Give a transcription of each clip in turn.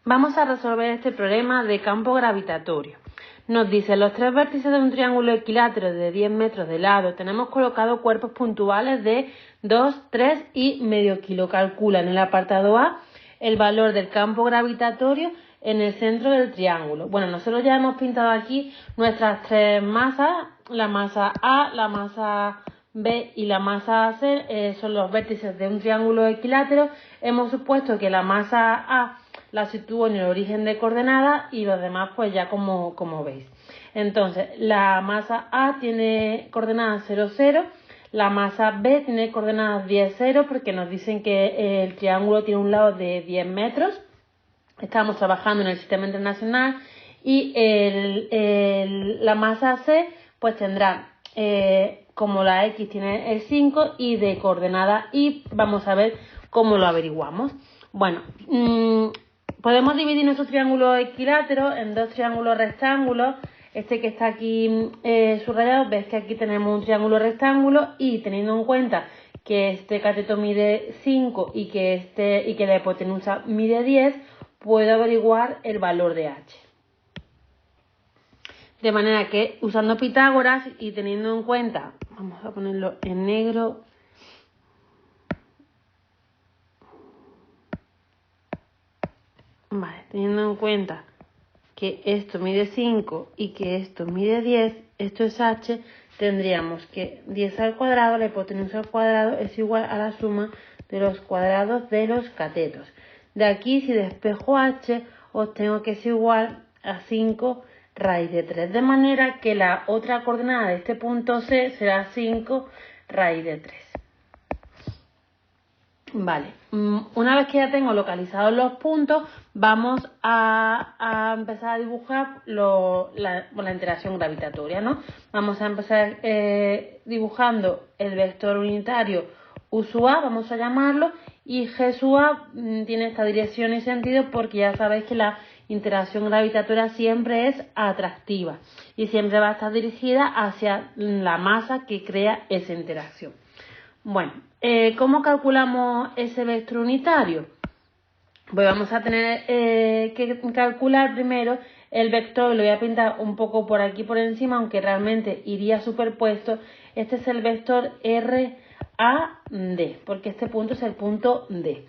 Vamos a resolver este problema de campo gravitatorio. Nos dice, los tres vértices de un triángulo equilátero de 10 metros de lado, tenemos colocados cuerpos puntuales de 2, 3 y medio kilo. Calcula en el apartado A el valor del campo gravitatorio en el centro del triángulo. Bueno, nosotros ya hemos pintado aquí nuestras tres masas, la masa A, la masa B y la masa C, son los vértices de un triángulo equilátero. Hemos supuesto que la masa A la sitúo en el origen de coordenadas y los demás pues ya como veis. Entonces, la masa A tiene coordenadas 0, 0, la masa B tiene coordenadas 10, 0, porque nos dicen que el triángulo tiene un lado de 10 metros. Estamos trabajando en el sistema internacional y la masa C pues tendrá, como la X tiene el 5 y de coordenada Y, vamos a ver cómo lo averiguamos. Bueno, podemos dividir nuestro triángulo equilátero en dos triángulos rectángulos. Este que está aquí subrayado, ves que aquí tenemos un triángulo rectángulo y teniendo en cuenta que este cateto mide 5 y que la hipotenusa mide 10, puedo averiguar el valor de h. De manera que usando Pitágoras y teniendo en cuenta, vamos a ponerlo en negro, vale, teniendo en cuenta que esto mide 5 y que esto mide 10, esto es h, tendríamos que 10 al cuadrado, la hipotenusa al cuadrado es igual a la suma de los cuadrados de los catetos. De aquí, si despejo h, obtengo que es igual a 5 raíz de 3, de manera que la otra coordenada de este punto C será 5 raíz de 3. Vale, una vez que ya tengo localizados los puntos, vamos a empezar a dibujar la interacción gravitatoria, ¿no? Vamos a empezar dibujando el vector unitario U sub A, vamos a llamarlo, y G sub A tiene esta dirección y sentido porque ya sabéis que la interacción gravitatoria siempre es atractiva y siempre va a estar dirigida hacia la masa que crea esa interacción. Bueno, ¿cómo calculamos ese vector unitario? Pues vamos a tener que calcular primero el vector, lo voy a pintar un poco por aquí por encima, aunque realmente iría superpuesto. Este es el vector RAD, porque este punto es el punto D.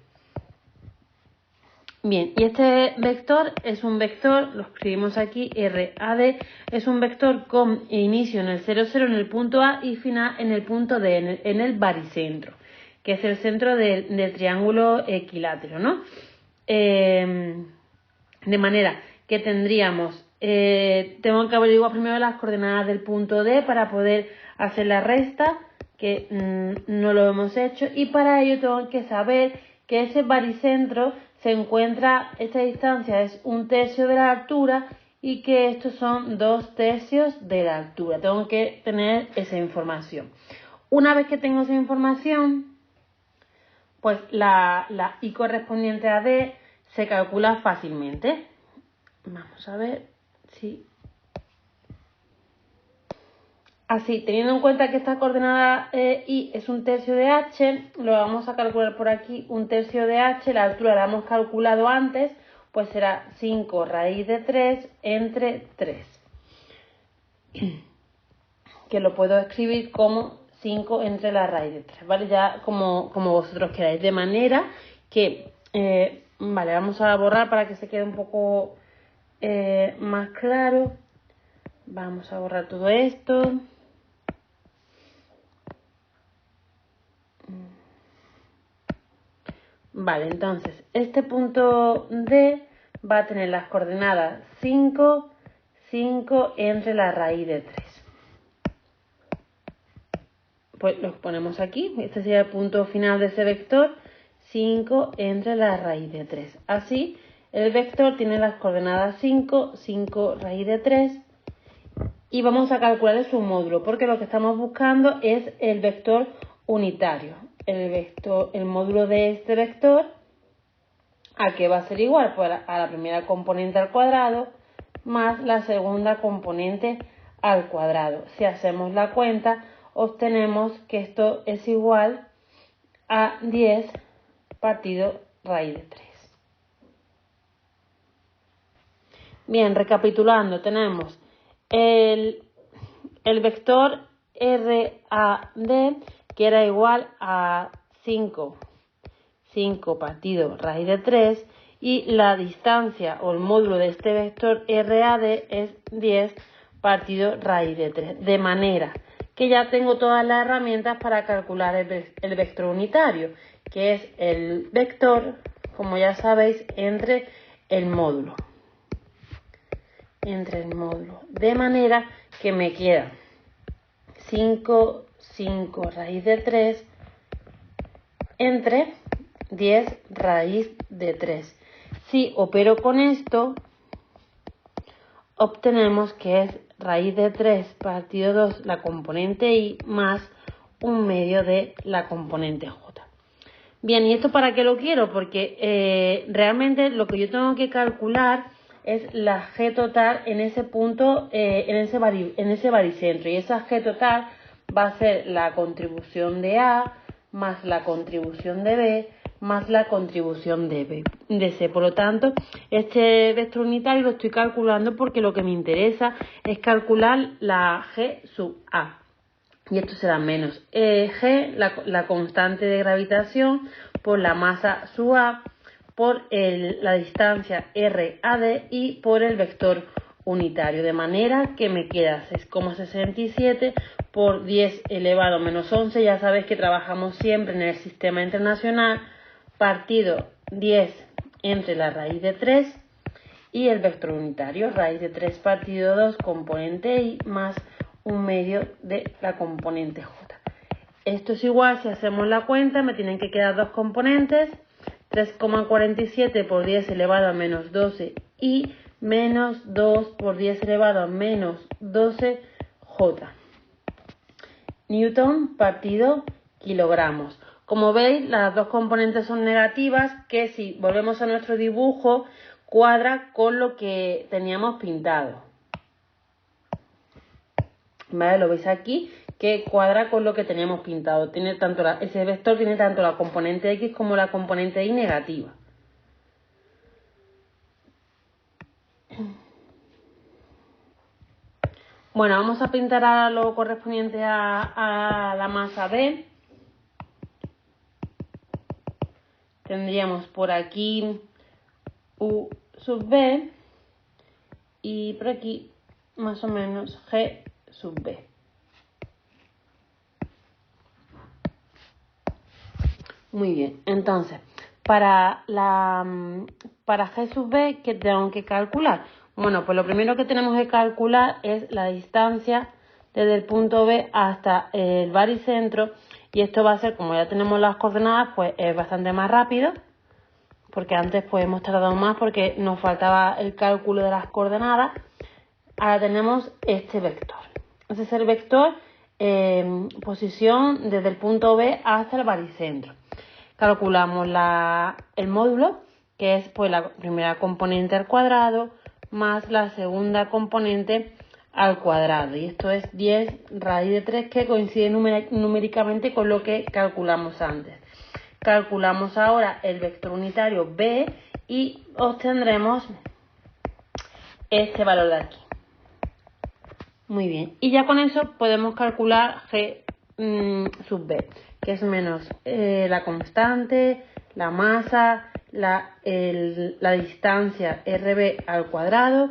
Bien, y este vector es un vector, lo escribimos aquí, RAD, es un vector con inicio en el 0, 0 en el punto A y final en el punto D, en el baricentro, que es el centro del triángulo equilátero, ¿no? De manera que tendríamos, tengo que averiguar primero las coordenadas del punto D para poder hacer la resta, que no lo hemos hecho, y para ello tengo que saber que ese baricentro se encuentra, esta distancia es 1/3 de la altura y que estos son 2/3 de la altura. Tengo que tener esa información. Una vez que tengo esa información, pues la I correspondiente a D se calcula fácilmente. Vamos a ver si... Así, teniendo en cuenta que esta coordenada I es 1/3 de h, lo vamos a calcular por aquí, 1/3 de h, la altura la hemos calculado antes, pues será 5 raíz de 3 entre 3. Que lo puedo escribir como 5 entre la raíz de 3, ¿vale? Ya como vosotros queráis, de manera que, vale, vamos a borrar para que se quede un poco más claro. Vamos a borrar todo esto. Vale, entonces, este punto D va a tener las coordenadas 5, 5 entre la raíz de 3. Pues los ponemos aquí. Este sería el punto final de ese vector, 5 entre la raíz de 3. Así, el vector tiene las coordenadas 5, 5 raíz de 3. Y vamos a calcular su módulo, porque lo que estamos buscando es el vector unitario. El módulo de este vector, ¿a qué va a ser igual? Pues a la primera componente al cuadrado más la segunda componente al cuadrado. Si hacemos la cuenta, obtenemos que esto es igual a 10 partido raíz de 3. Bien, recapitulando, tenemos el vector RAD, que era igual a 5 partido raíz de 3, y la distancia o el módulo de este vector RAD es 10 partido raíz de 3, de manera que ya tengo todas las herramientas para calcular el vector unitario, que es el vector, como ya sabéis, entre el módulo. De manera que me queda 5 raíz de 3 entre 10 raíz de 3. Si opero con esto, obtenemos que es raíz de 3 partido 2 la componente y más 1/2 de la componente j. Bien, ¿y esto para qué lo quiero? Porque realmente lo que yo tengo que calcular es la g total en ese punto, en ese baricentro. Y esa g total va a ser la contribución de A más la contribución de B más la contribución de C. Por lo tanto, este vector unitario lo estoy calculando porque lo que me interesa es calcular la g sub A. Y esto será menos g, la constante de gravitación, por la masa sub A, por la distancia RAD y por el vector unitario. De manera que me queda 6,67 por 10 elevado a menos 11. Ya sabéis que trabajamos siempre en el sistema internacional, partido 10 entre la raíz de 3 y el vector unitario, raíz de 3 partido 2, componente y más 1/2 de la componente j. Esto es igual, si hacemos la cuenta, me tienen que quedar dos componentes, 3,47 por 10 elevado a menos 12 y menos 2 por 10 elevado a menos 12 j. Newton partido kilogramos. Como veis, las dos componentes son negativas, que si volvemos a nuestro dibujo, cuadra con lo que teníamos pintado. ¿Vale? Lo veis aquí, que cuadra con lo que teníamos pintado. Ese vector tiene tanto la componente X como la componente Y negativa. Bueno, vamos a pintar ahora lo correspondiente a la masa B. Tendríamos por aquí U sub B y por aquí más o menos G sub B. Muy bien, entonces, para G sub B, ¿qué tengo que calcular? Bueno, pues lo primero que tenemos que calcular es la distancia desde el punto B hasta el baricentro, y esto va a ser, como ya tenemos las coordenadas, pues es bastante más rápido, porque antes pues hemos tardado más porque nos faltaba el cálculo de las coordenadas. Ahora tenemos este vector. Ese es el vector posición desde el punto B hasta el baricentro. Calculamos el módulo, que es pues la primera componente al cuadrado más la segunda componente al cuadrado. Y esto es 10 raíz de 3, que coincide numéricamente con lo que calculamos antes. Calculamos ahora el vector unitario B y obtendremos este valor de aquí. Muy bien. Y ya con eso podemos calcular G sub B, que es menos la constante, la masa, la distancia RB al cuadrado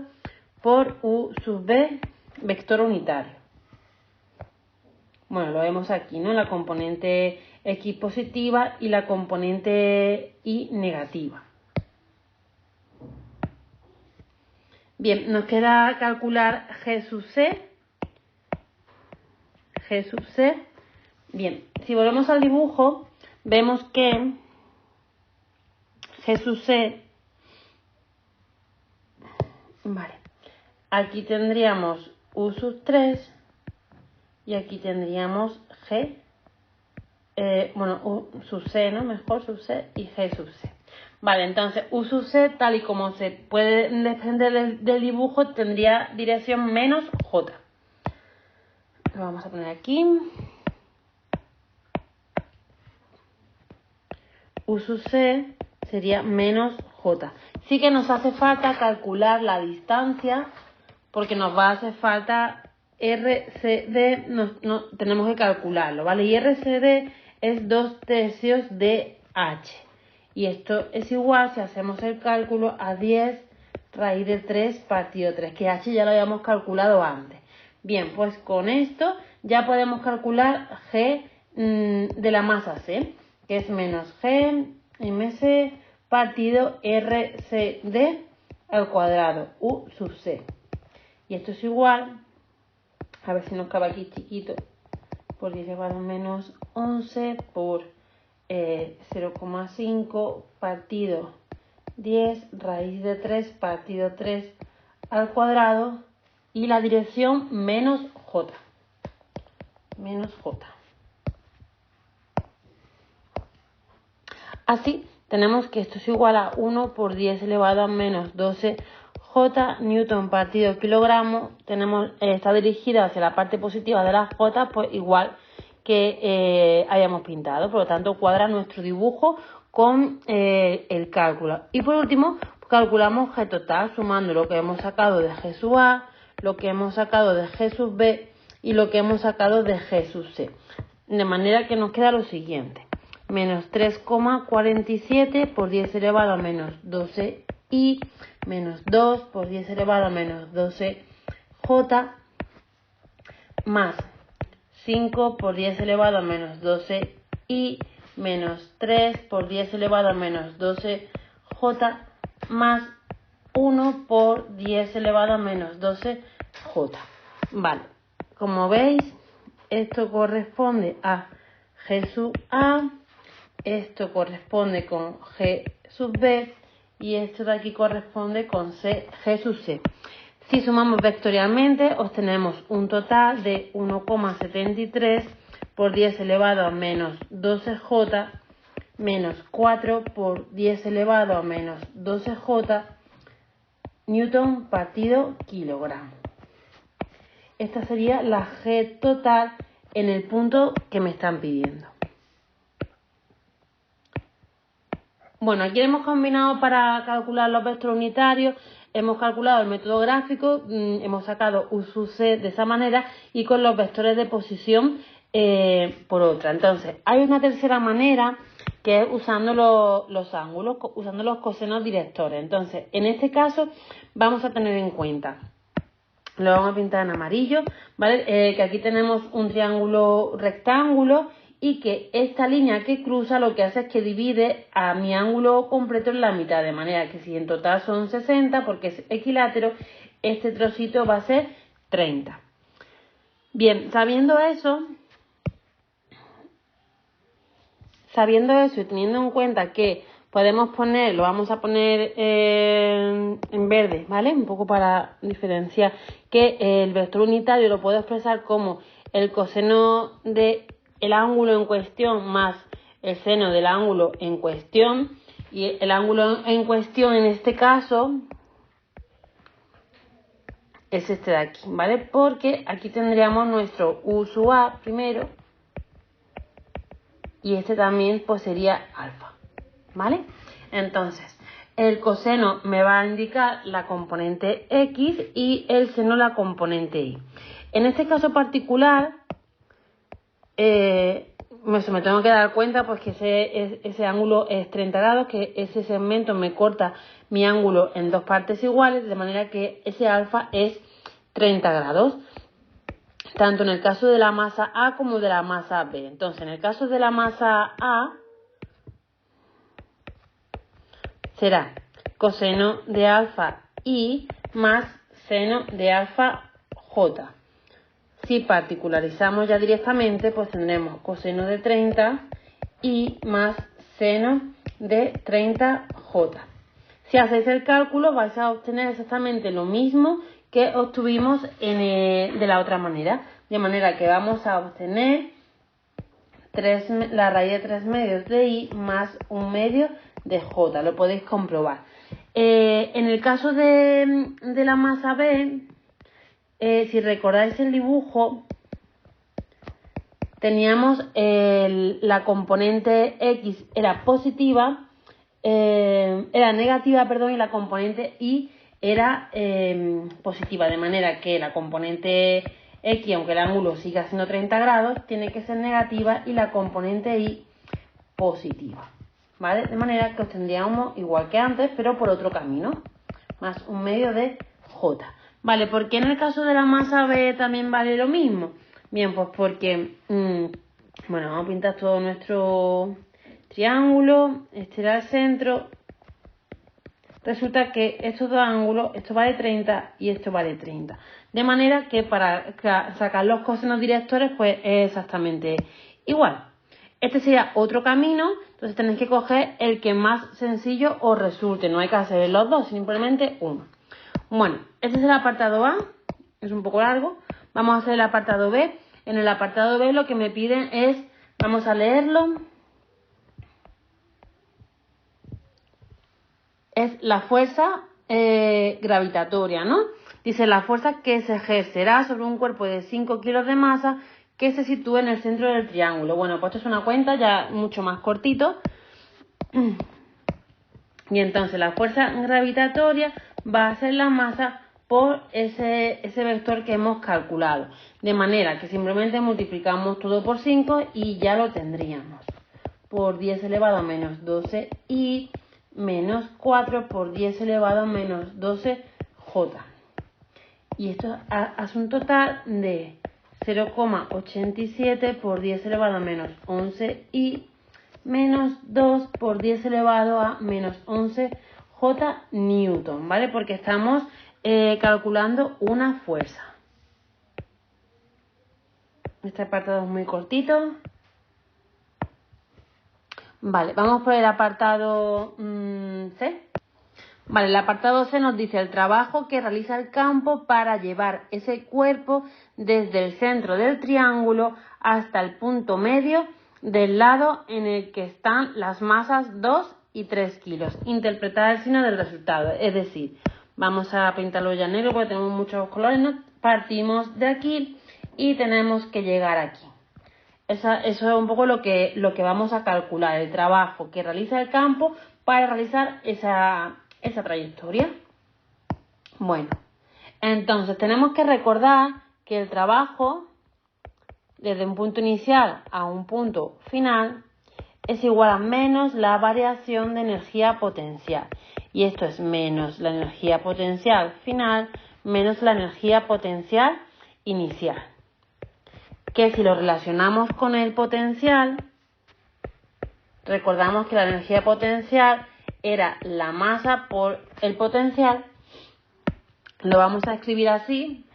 por U sub B, vector unitario. Bueno, lo vemos aquí, ¿no? La componente X positiva y la componente Y negativa. Bien, nos queda calcular G sub C. G sub C. Bien, si volvemos al dibujo, vemos que G sub C, vale, aquí tendríamos U sub 3 y aquí tendríamos G, U sub C, ¿no? Mejor sub C y G sub C. Vale, entonces U sub C, tal y como se puede desprender del dibujo, tendría dirección menos J. Lo vamos a poner aquí. U sub C sería menos J. Sí que nos hace falta calcular la distancia, porque nos va a hacer falta RCD, tenemos que calcularlo, ¿vale? Y RCD es 2/3 de H. Y esto es igual, si hacemos el cálculo, a 10 raíz de 3 partido 3, que H ya lo habíamos calculado antes. Bien, pues con esto ya podemos calcular G de la masa C, que es menos G MC partido RCD al cuadrado U sub C. Y esto es igual, a ver si nos cabe aquí chiquito, por 10 elevado a menos 11 por 0,5 partido 10 raíz de 3 partido 3 al cuadrado, y la dirección menos J. Así tenemos que esto es igual a 1 por 10 elevado a menos 12 J newton partido kilogramo. Está dirigida hacia la parte positiva de las J, pues igual que hayamos pintado. Por lo tanto, cuadra nuestro dibujo con el cálculo. Y por último, calculamos G total sumando lo que hemos sacado de G sub A, lo que hemos sacado de G sub B y lo que hemos sacado de G sub C. De manera que nos queda lo siguiente: menos 3,47 por 10 elevado a menos 12 y menos 2 por 10 elevado a menos 12 J más 5 por 10 elevado a menos 12 y menos 3 por 10 elevado a menos 12 J más 1 por 10 elevado a menos 12 J. Vale, como veis, esto corresponde a G sub A, esto corresponde con G sub B y esto de aquí corresponde con G sub C. Si sumamos vectorialmente, obtenemos un total de 1,73 por 10 elevado a menos 12J menos 4 por 10 elevado a menos 12J newton partido kilogramo. Esta sería la G total en el punto que me están pidiendo. Bueno, aquí hemos combinado para calcular los vectores unitarios, hemos calculado el método gráfico, hemos sacado U sub C de esa manera y con los vectores de posición por otra. Entonces, hay una tercera manera que es usando los ángulos, usando los cosenos directores. Entonces, en este caso vamos a tener en cuenta, lo vamos a pintar en amarillo, ¿vale? Que aquí tenemos un triángulo rectángulo y que esta línea que cruza lo que hace es que divide a mi ángulo completo en la mitad, de manera que si en total son 60, porque es equilátero, este trocito va a ser 30. Bien, sabiendo eso y teniendo en cuenta que podemos poner, lo vamos a poner en verde, ¿vale? Un poco para diferenciar que el vector unitario lo puedo expresar como el coseno del ángulo en cuestión más el seno del ángulo en cuestión. Y el ángulo en cuestión en este caso es este de aquí, ¿vale? Porque aquí tendríamos nuestro U sub A primero y este también pues sería alfa, ¿vale? Entonces, el coseno me va a indicar la componente X y el seno la componente Y. En este caso particular, me tengo que dar cuenta pues que ese ángulo es 30 grados, que ese segmento me corta mi ángulo en dos partes iguales, de manera que ese alfa es 30 grados. Tanto en el caso de la masa A como de la masa B. Entonces, en el caso de la masa A, será coseno de alfa I más seno de alfa J. Si particularizamos ya directamente, pues tendremos coseno de 30 I más seno de 30J. Si hacéis el cálculo, vais a obtener exactamente lo mismo que obtuvimos de la otra manera. De manera que vamos a obtener la raíz de 3 medios de I más 1 medio de J. Lo podéis comprobar. En el caso de la masa B, si recordáis el dibujo, teníamos la componente X era positiva era negativa, perdón, y la componente Y era positiva, de manera que la componente X, aunque el ángulo siga siendo 30 grados, tiene que ser negativa y la componente Y positiva, ¿vale? De manera que obtendríamos igual que antes, pero por otro camino, más un medio de J. Vale, ¿por qué en el caso de la masa B también vale lo mismo? Bien, pues porque, bueno, vamos a pintar todo nuestro triángulo, este era el centro. Resulta que estos dos ángulos, esto vale 30 y esto vale 30. De manera que para sacar los cosenos directores, pues es exactamente igual. Este sería otro camino, entonces tenéis que coger el que más sencillo os resulte. No hay que hacer los dos, simplemente uno. Bueno, este es el apartado A, es un poco largo. Vamos a hacer el apartado B. En el apartado B lo que me piden es, vamos a leerlo, es la fuerza gravitatoria, ¿no? Dice la fuerza que se ejercerá sobre un cuerpo de 5 kilos de masa que se sitúe en el centro del triángulo. Bueno, pues esto es una cuenta ya mucho más cortito. Y entonces la fuerza gravitatoria va a ser la masa por ese vector que hemos calculado. De manera que simplemente multiplicamos todo por 5 y ya lo tendríamos. Por 10 elevado a menos 12 y menos 4 por 10 elevado a menos 12 J. Y esto hace un total de 0,87 por 10 elevado a menos 11 y menos 2 por 10 elevado a menos 11 J Newton, ¿vale? Porque estamos calculando una fuerza. Este apartado es muy cortito. Vale, vamos por el apartado C. Vale, el apartado C nos dice el trabajo que realiza el campo para llevar ese cuerpo desde el centro del triángulo hasta el punto medio del lado en el que están las masas 2 y 3 kilos. Interpretar el signo del resultado, es decir, vamos a pintarlo ya negro porque tenemos muchos colores, ¿no? Partimos de aquí y tenemos que llegar aquí. Eso es un poco lo que vamos a calcular, el trabajo que realiza el campo para realizar esa trayectoria. Bueno, entonces tenemos que recordar que el trabajo desde un punto inicial a un punto final es igual a menos la variación de energía potencial. Y esto es menos la energía potencial final menos la energía potencial inicial. Que si lo relacionamos con el potencial, recordamos que la energía potencial era la masa por el potencial, lo vamos a escribir así,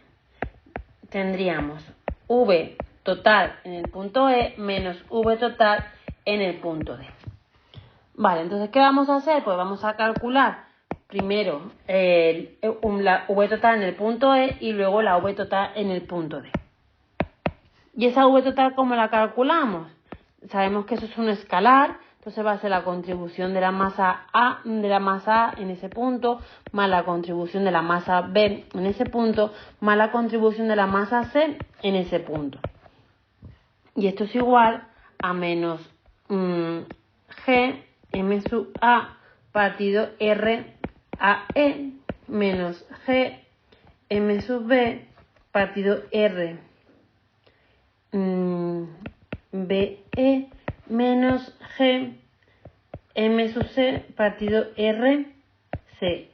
tendríamos V total en el punto E menos V total en el punto D. Vale, entonces, ¿qué vamos a hacer? Pues vamos a calcular primero la V total en el punto E y luego la V total en el punto D. ¿Y esa V total cómo la calculamos? Sabemos que eso es un escalar, entonces va a ser la contribución de la masa A en ese punto, más la contribución de la masa B en ese punto, más la contribución de la masa C en ese punto. Y esto es igual a menos G M sub A partido R a E menos G M sub B partido R BE menos G M sub C partido R CE.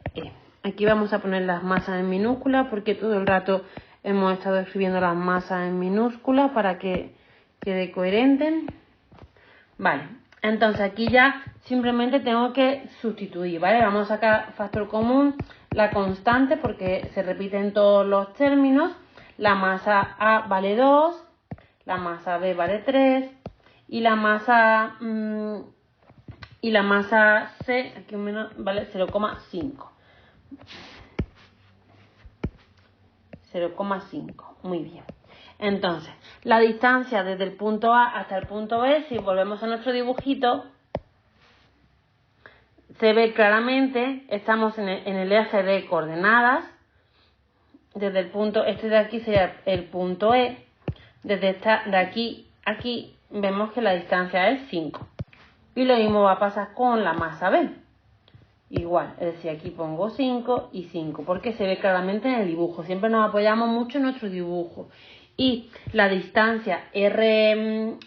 Aquí vamos a poner las masas en minúsculas porque todo el rato hemos estado escribiendo las masas en minúsculas para que quede coherente. Vale, entonces aquí ya simplemente tengo que sustituir, ¿vale? Vamos a sacar factor común, la constante porque se repiten todos los términos. La masa A vale 2. La masa B vale 3 y la masa C, aquí menos, vale 0,5. 0,5, muy bien. Entonces, la distancia desde el punto A hasta el punto B, si volvemos a nuestro dibujito, se ve claramente, estamos en el eje de coordenadas. Desde el punto, este de aquí sería el punto E. Desde de aquí a aquí vemos que la distancia es 5. Y lo mismo va a pasar con la masa B. igual, es decir, aquí pongo 5 y 5, porque se ve claramente en el dibujo. Siempre nos apoyamos mucho en nuestro dibujo. Y la distancia RCE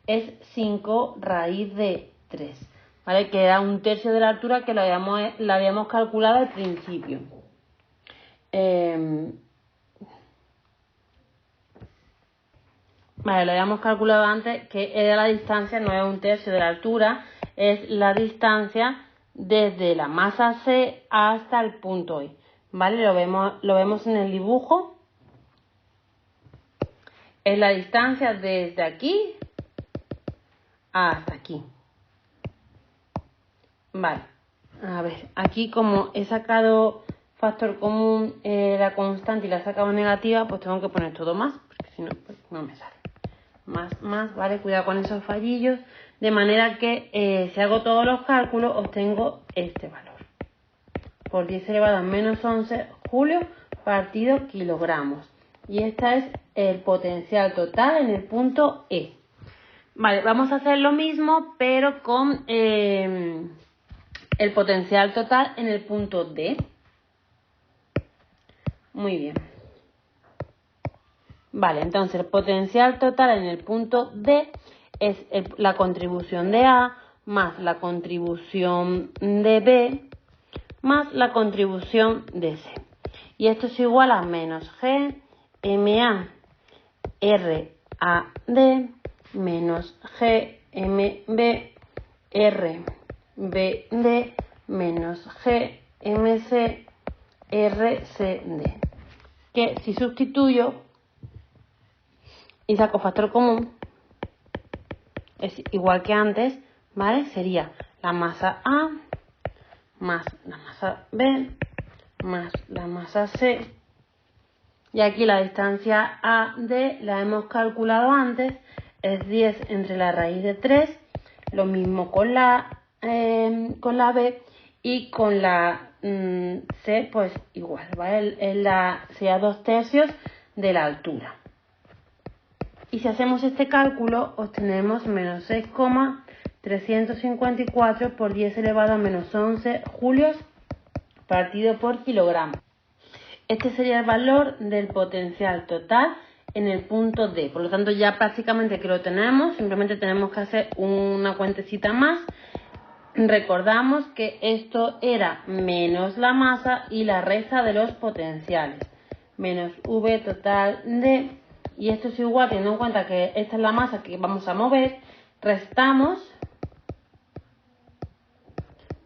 es 5 raíz de 3, ¿vale? Que da 1/3 de la altura que la habíamos calculado al principio. Vale, lo habíamos calculado antes, que era la distancia, no es 1/3 de la altura, es la distancia desde la masa C hasta el punto E. ¿Vale? Lo vemos en el dibujo. Es la distancia desde aquí hasta aquí. Vale, a ver, aquí como he sacado factor común, la constante, y la he sacado negativa, pues tengo que poner todo más, porque si no, pues no me sale. Más, ¿vale? Cuidado con esos fallillos, de manera que si hago todos los cálculos obtengo este valor. Por 10 elevado a menos 11 julios partido kilogramos. Y este es el potencial total en el punto E. Vale, vamos a hacer lo mismo, pero con el potencial total en el punto D. Muy bien. Vale, entonces el potencial total en el punto D es la contribución de A más la contribución de B más la contribución de C. Y esto es igual a menos G MA RAD menos GMB RBD menos GMC RCD. Que si sustituyo y saco factor común, es igual que antes, ¿vale? Sería la masa A más la masa B más la masa C. Y aquí la distancia AD la hemos calculado antes, es 10 entre la raíz de 3, lo mismo con la B, y con la C pues igual, ¿vale? Sería 2/3 de la altura. Y si hacemos este cálculo obtenemos menos 6,354 por 10 elevado a menos 11 julios partido por kilogramo. Este sería el valor del potencial total en el punto D. Por lo tanto, ya prácticamente que lo tenemos, simplemente tenemos que hacer una cuentecita más. Recordamos que esto era menos la masa y la resta de los potenciales. Menos V total D. Y esto es igual, teniendo en cuenta que esta es la masa que vamos a mover, restamos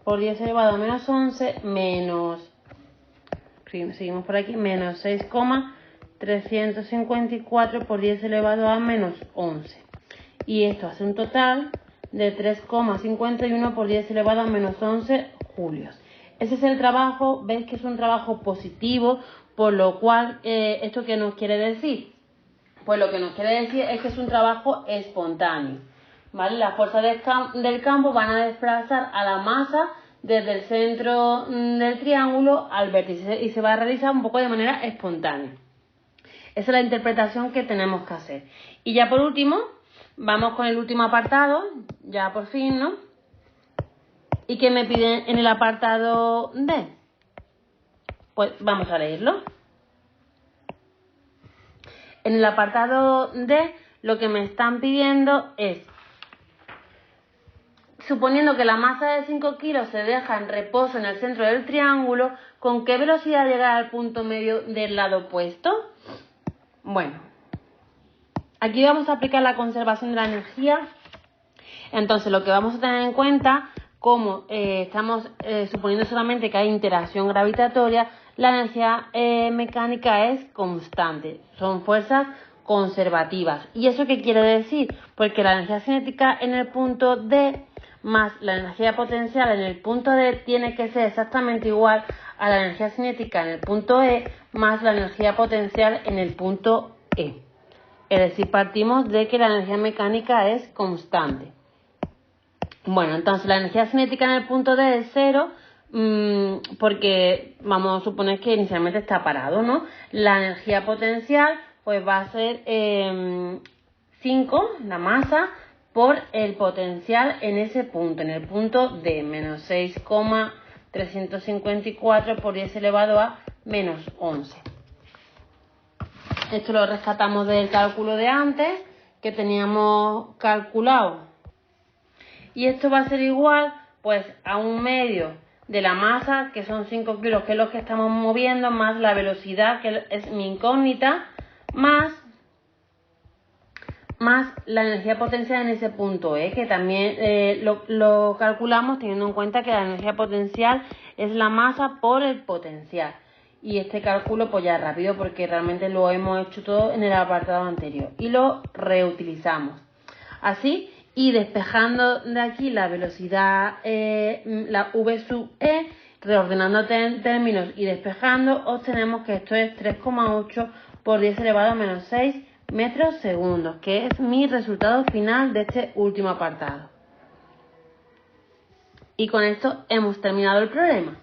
por 10 elevado a menos 11 menos... Seguimos por aquí, menos 6,354 por 10 elevado a menos 11. Y esto hace un total de 3,51 por 10 elevado a menos 11 julios. Ese es el trabajo, veis que es un trabajo positivo, por lo cual, ¿esto qué nos quiere decir? Pues lo que nos quiere decir es que es un trabajo espontáneo, ¿vale? Las fuerzas del campo van a desplazar a la masa desde el centro del triángulo al vértice y se va a realizar un poco de manera espontánea. Esa es la interpretación que tenemos que hacer. Y ya por último, vamos con el último apartado, ya por fin, ¿no? ¿Y qué me piden en el apartado D? Pues vamos a leerlo. En el apartado D, lo que me están pidiendo es, suponiendo que la masa de 5 kilos se deja en reposo en el centro del triángulo, ¿con qué velocidad llegar al punto medio del lado opuesto? Bueno, aquí vamos a aplicar la conservación de la energía. Entonces, lo que vamos a tener en cuenta, como estamos suponiendo solamente que hay interacción gravitatoria, la energía mecánica es constante, son fuerzas conservativas. ¿Y eso qué quiere decir? Porque la energía cinética en el punto D más la energía potencial en el punto D tiene que ser exactamente igual a la energía cinética en el punto E más la energía potencial en el punto E. Es decir, partimos de que la energía mecánica es constante. Bueno, entonces la energía cinética en el punto D es 0, porque vamos a suponer que inicialmente está parado, ¿no? La energía potencial pues va a ser 5, la masa, por el potencial en ese punto, en el punto D, menos 6,354 por 10 elevado a menos 11. Esto lo rescatamos del cálculo de antes, que teníamos calculado. Y esto va a ser igual, pues, a 1/2 de la masa, que son 5 kilos, que es lo que estamos moviendo, más la velocidad, que es mi incógnita, más la energía potencial en ese punto, que también lo calculamos teniendo en cuenta que la energía potencial es la masa por el potencial. Y este cálculo pues ya es rápido porque realmente lo hemos hecho todo en el apartado anterior y lo reutilizamos. Así, y despejando de aquí la velocidad, la v sub e, reordenando términos y despejando, obtenemos que esto es 3,8 por 10 elevado a menos 6 metros segundos, que es mi resultado final de este último apartado. Y con esto hemos terminado el problema.